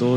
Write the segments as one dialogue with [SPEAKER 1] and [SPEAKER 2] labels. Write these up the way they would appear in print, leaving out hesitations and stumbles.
[SPEAKER 1] 2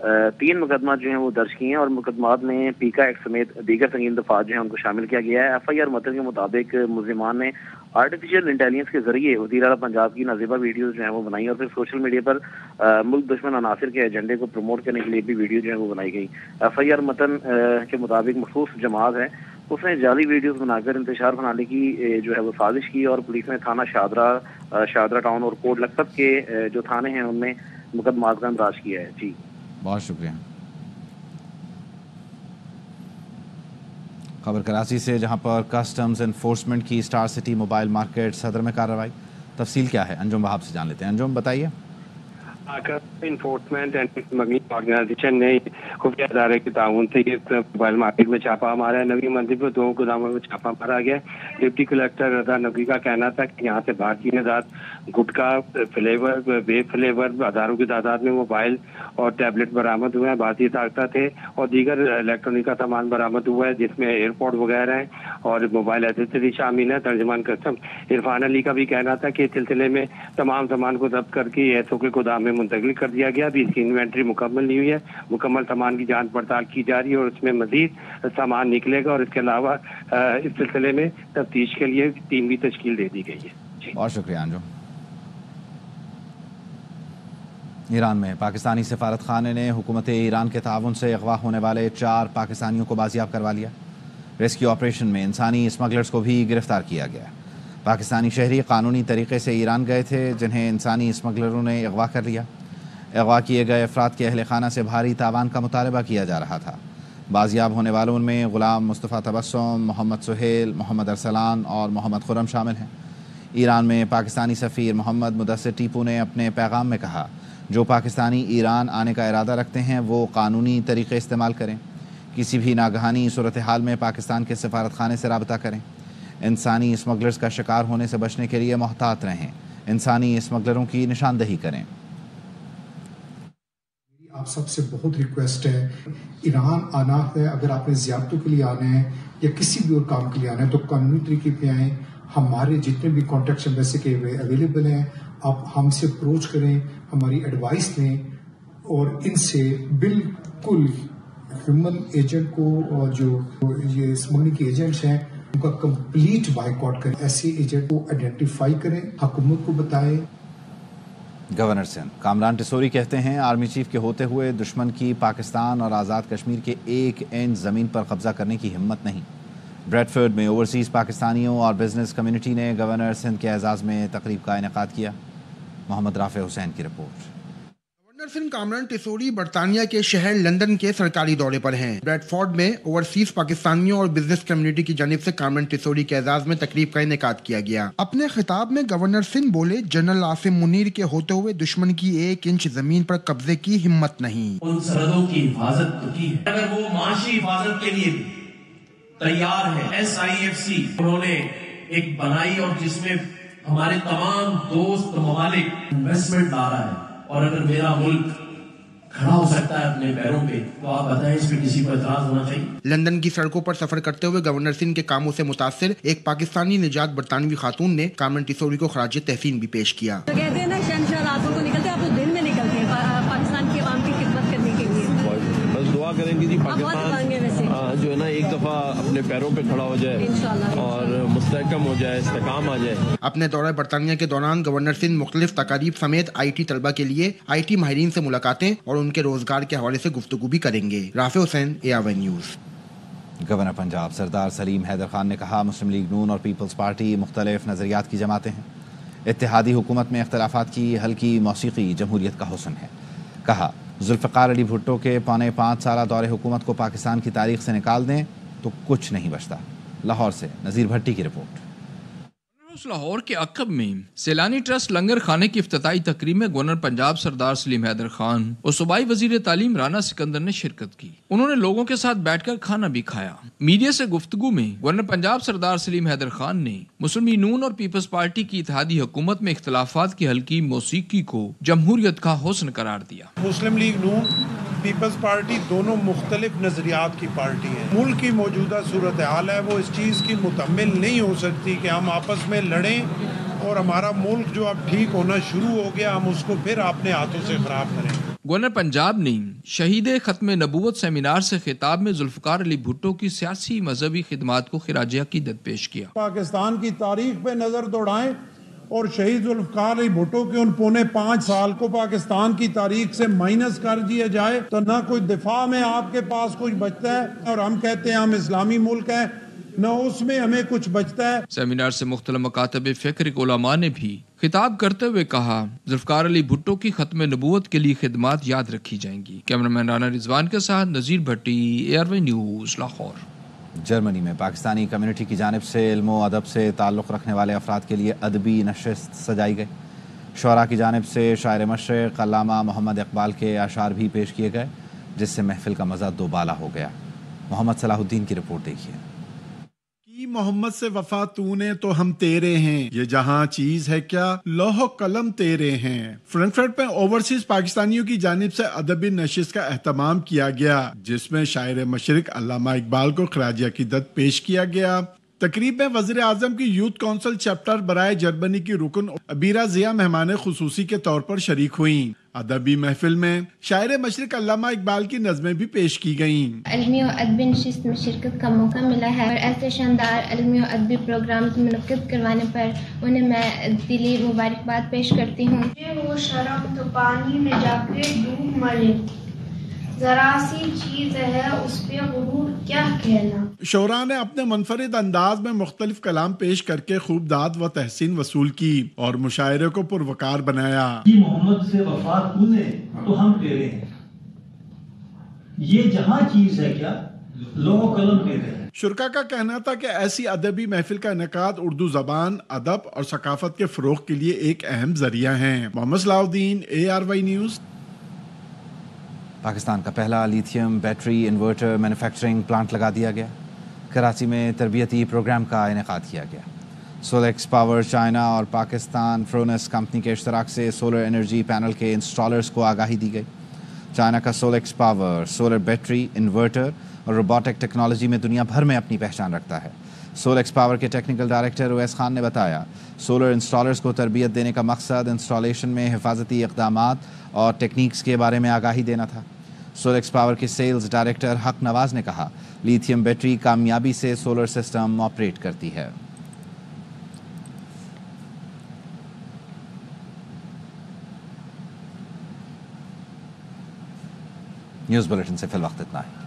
[SPEAKER 2] 3 مقدمات جو ہیں وہ درج کیے ہیں اور مقدمات میں پیکا ایکٹ سمیت دیگر سنگین دفعات جو ہیں ان کو شامل کیا گیا ہے۔ ایف آئی آر متن کے مطابق ملزمان نے آرٹیفیشیل انٹیلیجنس کے ذریعے وزیر اعلیٰ پنجاب کی نازیبا ویڈیوز جو ہیں وہ بنائی اور پھر سوشل میڈیا پر ملک دشمن عناصر کے ایجنڈے کو پروموٹ کرنے کے لیے بھی ویڈیو جو ہے وہ بنائی گئی۔ ایف آئی آر متن کے مطابق مخصوص جماعت ہے اس نے جعلی ویڈیوز بنا کر انتشار بنانے کی جو ہے وہ سازش کی اور پولیس نے تھانہ شادرہ ٹاؤن اور کوٹ لکھپت کے جو تھانے ہیں ان میں مقدمات کا اندراج کیا ہے۔ جی
[SPEAKER 3] بہت شکریہ۔ خبر کراچی سے، جہاں پر کسٹمز انفورسمنٹ کی اسٹار سٹی موبائل مارکیٹ صدر میں کارروائی، تفصیل کیا ہے انجم وہاب سے جان لیتے ہیں۔ انجم بتائیے۔
[SPEAKER 4] انفورسمنٹ اینڈ اسمگلنگ آرگنائزیشن نے خفیہ ادارے کے تعاون سے یہ موبائل مارکیٹ میں چھاپا مارا ہے۔ نوی منزل پر 2 گوداموں میں چھاپا مارا گیا۔ ڈپٹی کلکٹر رضا نقوی کا کہنا تھا کہ یہاں سے بھارتی نژاد گٹکا، فلیور، بے فلیور، ہزاروں کی تعداد میں موبائل اور ٹیبلٹ برآمد ہوئے ہیں، بھارتی طاقتہ تھے اور دیگر الیکٹرانک کا سامان برآمد ہوا ہے جس میں ایئرپورٹ وغیرہ ہیں اور موبائل ایسیسری شامل ہے۔ ترجمان کسٹم عرفان علی کا بھی کہنا تھا کہ اس سلسلے میں تمام سامان کو ضبط کر کے ایس او کے گودام میں منتقل کر دیا گیا۔ ابھی اس کی انوینٹری مکمل نہیں ہوئی ہے، مکمل سامان کی جانچ پڑتال کی جا رہی ہے اور اس میں مزید سامان نکلے گا اور اس کے علاوہ اس سلسلے میں تفتیش کے لیے ٹیم بھی تشکیل دے دی گئی ہے۔ جی
[SPEAKER 3] بہت شکریہ انجم۔ ایران میں پاکستانی سفارت خانے نے حکومت ایران کے تعاون سے اغوا ہونے والے 4 پاکستانیوں کو بازیاب کروا لیا۔ ریسکیو آپریشن میں انسانی اسمگلرز کو بھی گرفتار کیا گیا۔ پاکستانی شہری قانونی طریقے سے ایران گئے تھے جنہیں انسانی اسمگلروں نے اغوا کر لیا۔ اغوا کیے گئے افراد کے اہل خانہ سے بھاری تاوان کا مطالبہ کیا جا رہا تھا۔ بازیاب ہونے والوں میں غلام مصطفیٰ تبسم، محمد سہیل، محمد ارسلان اور محمد خرم شامل ہیں۔ ایران میں پاکستانی سفیر محمد مدثر ٹیپو نے اپنے پیغام میں کہا، جو پاکستانی ایران آنے کا ارادہ رکھتے ہیں وہ قانونی طریقے استعمال کریں، کسی بھی ناگہانی صورتحال میں پاکستان کے سفارت خانے سے رابطہ کریں، انسانی اسمگلرز کا شکار ہونے سے بچنے کے لیے محتاط رہیں، انسانی اسمگلروں کی نشاندہی کریں۔
[SPEAKER 5] آپ سب سے بہت ریکویسٹ ہے، ایران آنا ہے، اگر آپ نے زیارتوں کے لیے آنا ہے یا کسی بھی اور کام کے لیے آنا ہے تو قانونی طریقے پہ آئیں۔ ہمارے جتنے بھی کانٹیکٹس ویسے کہ اویلیبل ہیں، آپ ہم سے اپروچ کریں، ہماری ایڈوائس لیں اور ان سے بالکل ہیومن ایجنٹ کو اور جو یہ اسمگلنگ کے ایجنٹس ہیں ان کا کمپلیٹ بائیکاٹ کریں۔ ایسے ایجنٹ کو آئیڈینٹیفائی کریں، حکومت کو بتائیں۔
[SPEAKER 3] گورنر سندھ کامران ٹسوری کہتے ہیں، آرمی چیف کے ہوتے ہوئے دشمن کی پاکستان اور آزاد کشمیر کے 1 انچ زمین پر قبضہ کرنے کی ہمت نہیں۔ بریڈفورڈ میں اوورسیز پاکستانیوں اور بزنس کمیونٹی نے گورنر سندھ کے اعزاز میں تقریب کا انعقاد کیا۔ محمد رافع حسین کی رپورٹ۔
[SPEAKER 6] گورنر سندھ کامران ٹسوری برطانیہ کے شہر لندن کے سرکاری دورے پر ہیں۔ بریڈفورڈ میں اوورسیز پاکستانیوں اور بزنس کمیونٹی کی جانب سے کامران ٹسوری کے اعزاز میں تقریب کا انعقاد کیا گیا۔ اپنے خطاب میں گورنر سندھ بولے، جنرل عاصم منیر کے ہوتے ہوئے دشمن کی 1 انچ زمین پر قبضے کی ہمت نہیں۔
[SPEAKER 7] ان سرحدوں کی حفاظت تو کی ہے، اگر وہ معاشی حفاظت کے لیے بھی تیار ہے۔ SIFC انہوں نے ایک بنائی اور جس میں ہمارے تمام دوست ممالک انویسٹمنٹ لا رہا ہے، اور اگر میرا ملک کھڑا ہو سکتا ہے اپنے پیروں پہ تو آپ بتائیں اس پہ کسی کو اعتراض ہونا چاہیے؟
[SPEAKER 6] لندن کی سڑکوں پر سفر کرتے ہوئے گورنر سندھ کے کاموں سے متاثر ایک پاکستانی نژاد برطانوی خاتون نے کامران ٹسوری کو خراج تحسین بھی پیش کیا۔
[SPEAKER 8] تو کہتے ہیں نا شہنشاہ راتوں کو نکلتے، آپ تو دن میں نکلتے ہیں پاکستان کی عوام کی خدمت کرنے کے لیے۔
[SPEAKER 9] بس دعا کریں گے جی پاکستان جو ہے نا ایک دفعہ اپنے پیروں پہ کھڑا ہو جائے اور مستحکم ہو جائے، استحکام آ جائے۔ اپنے
[SPEAKER 6] دورہ برطانیہ کے دوران گورنر سندھ مختلف تقاریب سمیت IT طلبہ کے لیے IT ماہرین سے ملاقاتیں اور ان کے روزگار کے حوالے سے گفتگو بھی کریں گے۔ رافع حسین، AR1 نیوز۔
[SPEAKER 3] گورنر پنجاب سردار سلیم حیدر خان نے کہا، مسلم لیگ نون اور پیپلز پارٹی مختلف نظریات کی جماعتیں ہیں، اتحادی حکومت میں اختلافات کی ہلکی موسیقی جمہوریت کا حسن ہے۔ کہا، ذوالفقار علی بھٹو کے 4.5 سالہ دور حکومت کو پاکستان کی تاریخ سے نکال دیں تو کچھ نہیں بچتا۔ لاہور سے نذیر بھٹی کی رپورٹ۔
[SPEAKER 10] لاہور کے عقب میں سیلانی ٹرسٹ لنگر خانے کی افتتاحی تقریب میں گورنر پنجاب سردار سلیم حیدر خان اور صوبائی وزیر تعلیم رانا سکندر نے شرکت کی۔ انہوں نے لوگوں کے ساتھ بیٹھ کر کھانا بھی کھایا۔ میڈیا سے گفتگو میں گورنر پنجاب سردار سلیم حیدر خان نے مسلم لیگ نون اور پیپلز پارٹی کی اتحادی حکومت میں اختلافات کی ہلکی موسیقی کو جمہوریت کا حسن قرار دیا۔
[SPEAKER 11] مسلم لیگ نون پیپلز پارٹی دونوں مختلف نظریات کی پارٹی ہیں۔ ملک کی موجودہ صورتحال ہے وہ اس چیز کی متحمل نہیں ہو سکتی کہ ہم آپس میں لڑیں اور ہمارا ملک جو اب ٹھیک ہونا شروع ہو گیا ہم اس کو پھر اپنے ہاتھوں سے خراب کریں۔
[SPEAKER 10] گورنر پنجاب نے شہید ختم نبوت سیمینار سے خطاب میں ذوالفقار علی بھٹو کی سیاسی مذہبی خدمات کو خراج عقیدت پیش کیا۔
[SPEAKER 11] پاکستان کی تاریخ پہ نظر دوڑائیں اور شہید ذوالفقار علی بھٹو کے ان 4.5 سال کو پاکستان کی تاریخ سے مائنس کر دیا جائے تو نہ کوئی دفاع میں آپ کے پاس کچھ بچتا ہے، اور ہم کہتے ہیں ہم اسلامی ملک ہیں، نہ اس میں ہمیں کچھ بچتا ہے۔
[SPEAKER 10] سیمینار سے مختلف مکاتب فکر کے علماء نے بھی خطاب کرتے ہوئے کہا ذوالفقار علی بھٹو کی ختم نبوت کے لیے خدمات یاد رکھی جائیں گی۔ کیمرامین رانا رضوان کے ساتھ نذیر بھٹی، ARY نیوز، لاہور۔
[SPEAKER 3] جرمنی میں پاکستانی کمیونٹی کی جانب سے علم و ادب سے تعلق رکھنے والے افراد کے لیے ادبی نشست سجائی گئی۔ شعراء کی جانب سے شاعر مشرق علامہ محمد اقبال کے اشعار بھی پیش کیے گئے، جس سے محفل کا مزہ دوبالا ہو گیا۔ محمد صلاح الدین کی رپورٹ دیکھیے۔
[SPEAKER 12] محمد سے وفا تو نے تو ہم تیرے ہیں، یہ جہاں چیز ہے کیا لوح و قلم تیرے ہیں۔ فرینکفرٹ میں اوورسیز پاکستانیوں کی جانب سے ادبی نشست کا اہتمام کیا گیا، جس میں شاعر مشرق علامہ اقبال کو خراج عقیدت پیش کیا گیا۔ تقریب میں وزیر اعظم کی یوتھ کونسل چیپٹر برائے جرمنی کی رکن عبیرہ ضیاء مہمان خصوصی کے طور پر شریک ہوئیں۔ ادبی محفل میں شاعر مشرق علامہ اقبال کی نظمیں بھی پیش کی گئیں۔
[SPEAKER 13] علمی و ادبی نشست میں شرکت کا موقع ملا ہے اور ایسے شاندار علمی و ادبی پروگرامز منعقد کروانے پر انہیں میں دلی مبارکباد پیش کرتی ہوں۔
[SPEAKER 14] وہ شرم تو پانی میں جا کے ڈوب مرے، ذرا سی چیز ہے اس پہ غرور کیا کہنا۔
[SPEAKER 12] شعراء نے اپنے منفرد انداز میں مختلف کلام پیش کر کے خوب داد و تحسین وصول کی اور مشاعرے کو پروقار بنایا۔
[SPEAKER 15] محمد سے وفا تو نے تو ہم تیرے ہیں، یہ جہاں چیز ہے کیا لوح و قلم تیرے ہیں۔
[SPEAKER 12] شرکا کا کہنا تھا کہ ایسی ادبی محفل کا انعقاد اردو زبان، ادب اور ثقافت کے فروغ کے لیے ایک اہم ذریعہ ہے۔ محمد صلاح الدین، ARY نیوز۔
[SPEAKER 3] پاکستان کا پہلا lithium battery inverter manufacturing plant لگا دیا گیا۔ کراچی میں تربیتی پروگرام کا انعقاد کیا گیا۔ سولیکس پاور چائنا اور پاکستان فرونس کمپنی کے اشتراک سے سولر انرجی پینل کے انسٹالرز کو آگاہی دی گئی۔ چائنا کا سولیکس پاور سولر بیٹری انورٹر اور روبوٹک ٹیکنالوجی میں دنیا بھر میں اپنی پہچان رکھتا ہے۔ سولیکس پاور کے ٹیکنیکل ڈائریکٹر اویس خان نے بتایا سولر انسٹالرز کو تربیت دینے کا مقصد انسٹالیشن میں حفاظتی اقدامات اور ٹیکنیکس کے بارے میں آگاہی دینا تھا۔ سولیکس پاور کے سیلز ڈائریکٹر حق نواز نے کہا لیتھیم بیٹری کامیابی سے سولر سسٹم آپریٹ کرتی ہے۔ نیوز بلیٹن سے فی الوقت اتنا ہے۔